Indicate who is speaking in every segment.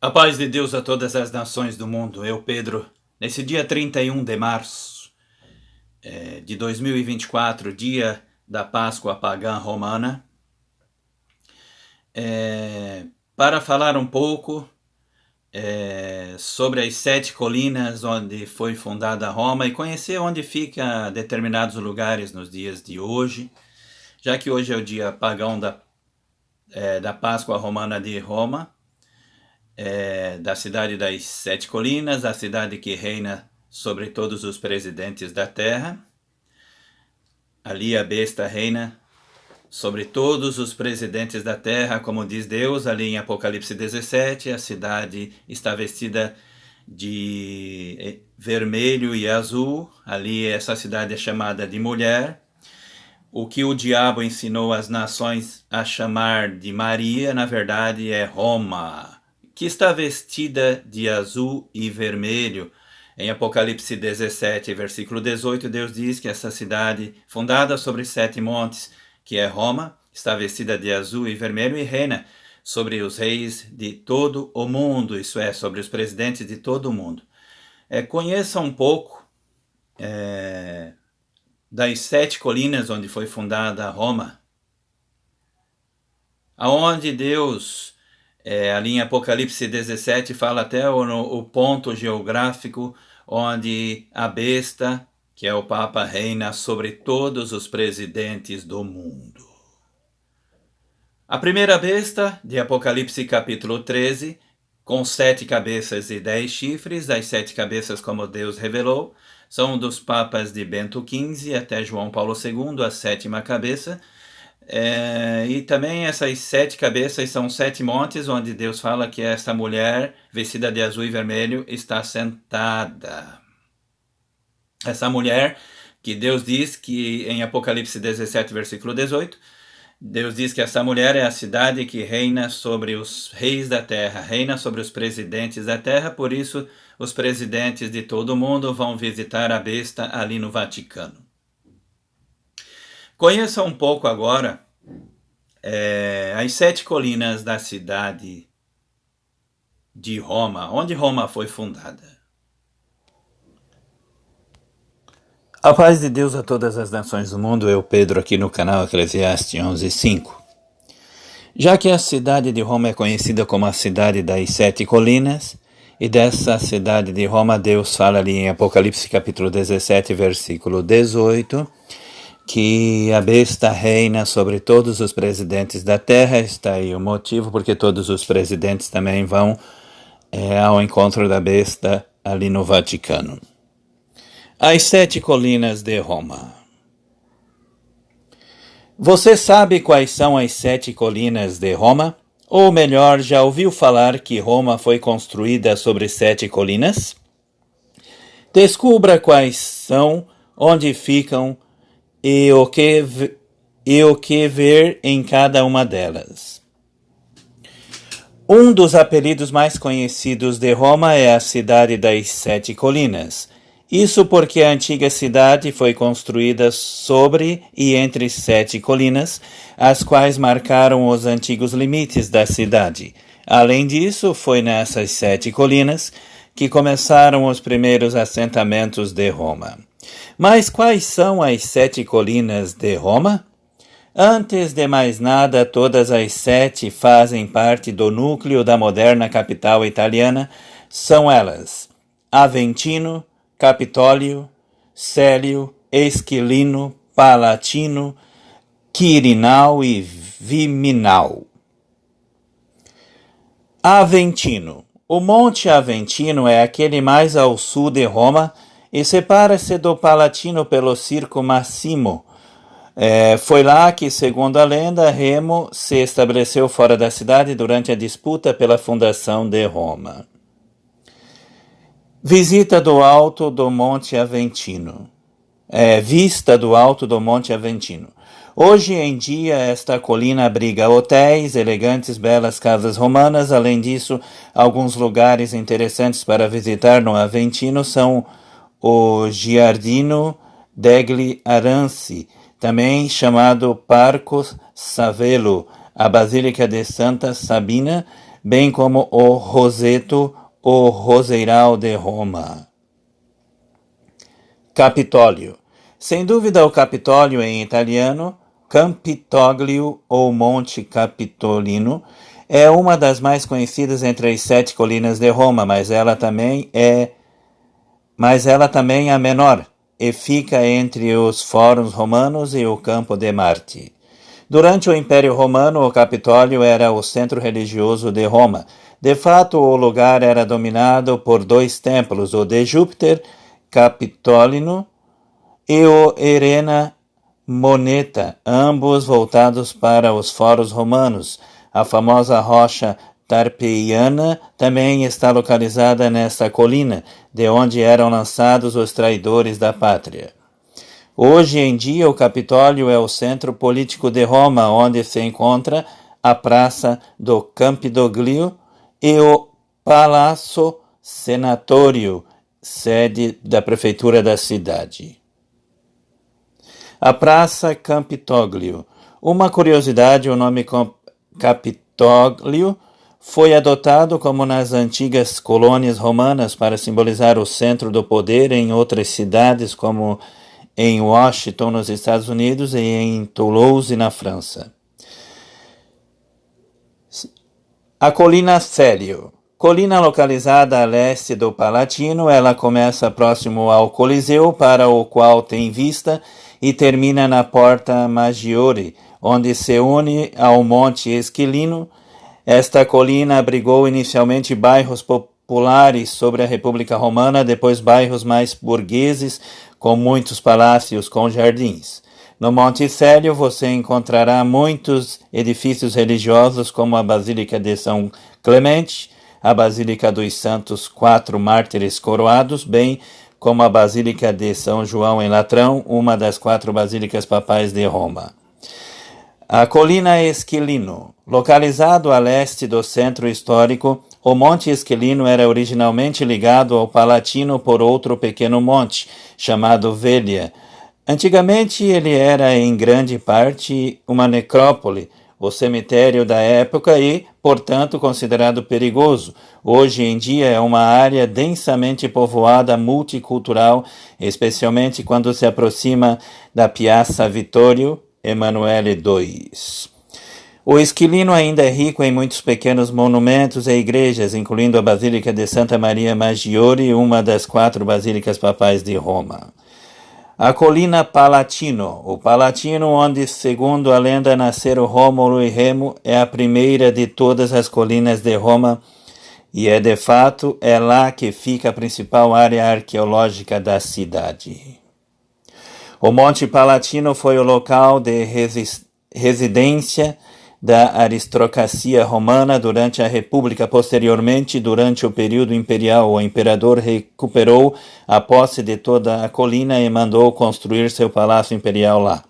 Speaker 1: A paz de Deus a todas as nações do mundo. Eu, Pedro, nesse dia 31 de março de 2024, dia da Páscoa pagã romana, para falar um pouco sobre as 7 colinas onde foi fundada Roma e conhecer onde fica determinados lugares nos dias de hoje, já que hoje é o dia pagão da Páscoa romana de Roma. Da cidade das 7 colinas, a cidade que reina sobre todos os presidentes da terra. Ali a besta reina sobre todos os presidentes da terra, como diz Deus, ali em Apocalipse 17, a cidade está vestida de vermelho e azul, ali essa cidade é chamada de mulher. O que o diabo ensinou as nações a chamar de Maria, na verdade é Roma, que está vestida de azul e vermelho. Em Apocalipse 17, versículo 18, Deus diz que essa cidade, fundada sobre 7 montes, que é Roma, está vestida de azul e vermelho e reina sobre os reis de todo o mundo, isso é, sobre os presidentes de todo o mundo. Conheça um pouco das 7 colinas onde foi fundada Roma, aonde Deus... ali em Apocalipse 17 fala até o ponto geográfico onde a besta, que é o Papa, reina sobre todos os presidentes do mundo. A primeira besta, de Apocalipse capítulo 13, com 7 cabeças e 10 chifres, as 7 cabeças, como Deus revelou, são dos papas de Bento XV até João Paulo II, a 7ª cabeça. E também essas 7 cabeças são 7 montes, onde Deus fala que essa mulher, vestida de azul e vermelho, está sentada. Essa mulher, que Deus diz que em Apocalipse 17, versículo 18, Deus diz que essa mulher é a cidade que reina sobre os reis da terra, reina sobre os presidentes da terra, por isso os presidentes de todo o mundo vão visitar a besta ali no Vaticano. Conheça um pouco agora as 7 colinas da cidade de Roma, onde Roma foi fundada. A paz de Deus a todas as nações do mundo, eu, Pedro, aqui no canal Eclesiastes 11:5. Já que a cidade de Roma é conhecida como a cidade das 7 colinas, e dessa cidade de Roma Deus fala ali em Apocalipse capítulo 17, versículo 18, que a besta reina sobre todos os presidentes da terra. Está aí o motivo porque todos os presidentes também vão ao encontro da besta ali no Vaticano. As 7 colinas de Roma. Você sabe quais são as 7 colinas de Roma? Ou melhor, já ouviu falar que Roma foi construída sobre 7 colinas? Descubra quais são, onde ficam e o que ver em cada uma delas. Um dos apelidos mais conhecidos de Roma é a cidade das 7 colinas. Isso porque a antiga cidade foi construída sobre e entre 7 colinas, as quais marcaram os antigos limites da cidade. Além disso, foi nessas 7 colinas que começaram os primeiros assentamentos de Roma. Mas quais são as 7 colinas de Roma? Antes de mais nada, todas as 7 fazem parte do núcleo da moderna capital italiana. São elas: Aventino, Capitólio, Célio, Esquilino, Palatino, Quirinal e Viminal. Aventino. O Monte Aventino é aquele mais ao sul de Roma e separa-se do Palatino pelo Circo Massimo. Foi lá que, segundo a lenda, Remo se estabeleceu fora da cidade durante a disputa pela fundação de Roma. Visita do alto do Monte Aventino. Vista do alto do Monte Aventino. Hoje em dia, esta colina abriga hotéis, elegantes, belas casas romanas. Além disso, alguns lugares interessantes para visitar no Aventino são o Giardino degli Aranci, também chamado Parco Savello, a Basílica de Santa Sabina, bem como o Roseto ou Roseiral de Roma. Capitólio. Sem dúvida, o Capitólio em italiano, Campidoglio ou Monte Capitolino, é uma das mais conhecidas entre as 7 colinas de Roma, mas ela também é a menor, e fica entre os fóruns romanos e o Campo de Marte. Durante o Império Romano, o Capitólio era o centro religioso de Roma. De fato, o lugar era dominado por 2 templos, o de Júpiter, Capitolino, e o Erena Moneta, ambos voltados para os fóruns romanos. A famosa rocha Tarpeiana também está localizada nesta colina, de onde eram lançados os traidores da pátria. Hoje em dia, o Capitólio é o centro político de Roma, onde se encontra a Praça do Campidoglio e o Palazzo Senatório, sede da prefeitura da cidade. A Praça Campidoglio. Uma curiosidade, o nome Capitólio foi adotado como nas antigas colônias romanas para simbolizar o centro do poder em outras cidades, como em Washington, nos Estados Unidos, e em Toulouse, na França. A Colina Célio. Colina localizada a leste do Palatino, ela começa próximo ao Coliseu, para o qual tem vista, e termina na Porta Maggiore, onde se une ao Monte Esquilino. Esta colina abrigou inicialmente bairros populares sobre a República Romana, depois bairros mais burgueses, com muitos palácios com jardins. No Monte Célio você encontrará muitos edifícios religiosos, como a Basílica de São Clemente, a Basílica dos Santos 4 Mártires Coroados, bem como a Basílica de São João em Latrão, uma das 4 basílicas papais de Roma. A Colina Esquilino. Localizado a leste do centro histórico, o Monte Esquilino era originalmente ligado ao Palatino por outro pequeno monte, chamado Velia. Antigamente ele era em grande parte uma necrópole, o cemitério da época e, portanto, considerado perigoso. Hoje em dia é uma área densamente povoada, multicultural, especialmente quando se aproxima da Piazza Vittorio Emanuele II. O Esquilino ainda é rico em muitos pequenos monumentos e igrejas, incluindo a Basílica de Santa Maria Maggiore, uma das 4 basílicas papais de Roma. A Colina Palatino. O Palatino, onde, segundo a lenda, nasceram Rômulo e Remo, é a primeira de todas as colinas de Roma e de fato é lá que fica a principal área arqueológica da cidade. O Monte Palatino foi o local de residência da aristocracia romana durante a República. Posteriormente, durante o período imperial, o imperador recuperou a posse de toda a colina e mandou construir seu palácio imperial lá.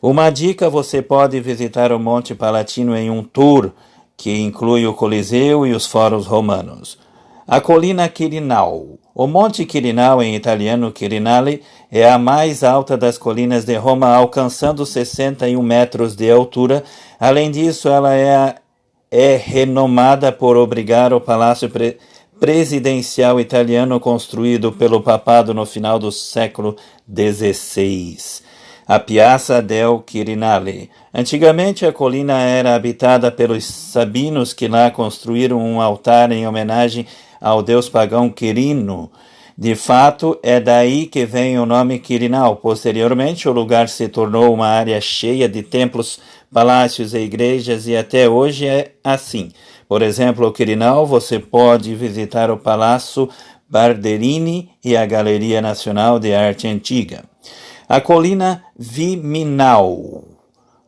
Speaker 1: Uma dica: você pode visitar o Monte Palatino em um tour que inclui o Coliseu e os fóruns romanos. A Colina Quirinal. O Monte Quirinal, em italiano Quirinale, é a mais alta das colinas de Roma, alcançando 61 metros de altura. Além disso, ela é renomada por abrigar o palácio presidencial italiano construído pelo papado no final do século XVI. A Piazza del Quirinale. Antigamente a colina era habitada pelos sabinos, que lá construíram um altar em homenagem ao deus pagão Quirino. De fato, é daí que vem o nome Quirinal. Posteriormente, o lugar se tornou uma área cheia de templos, palácios e igrejas, e até hoje é assim. Por exemplo, o Quirinal, você pode visitar o Palácio Barberini e a Galeria Nacional de Arte Antiga. A Colina Viminal.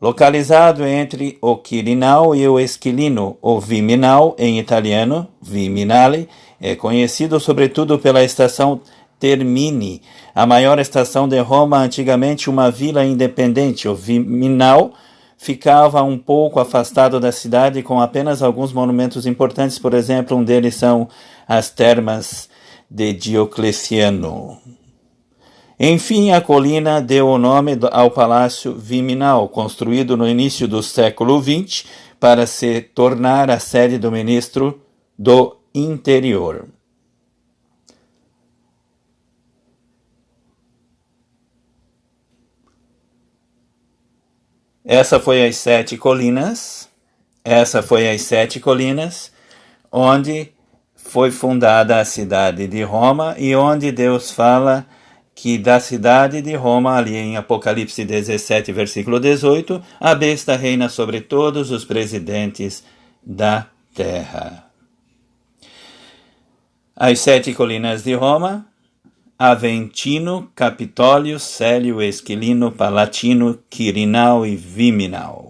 Speaker 1: Localizado entre o Quirinal e o Esquilino, o Viminal, em italiano, Viminale, é conhecido sobretudo pela estação Termini, a maior estação de Roma, antigamente uma vila independente. O Viminal ficava um pouco afastado da cidade, com apenas alguns monumentos importantes. Por exemplo, um deles são as termas de Diocleciano. Enfim, a colina deu o nome ao Palácio Viminal, construído no início do século XX para se tornar a sede do ministro do Interior. Essa foi as 7 colinas, onde foi fundada a cidade de Roma e onde Deus fala que da cidade de Roma, ali em Apocalipse 17, versículo 18, a besta reina sobre todos os presidentes da terra. As 7 colinas de Roma: Aventino, Capitólio, Célio, Esquilino, Palatino, Quirinal e Viminal.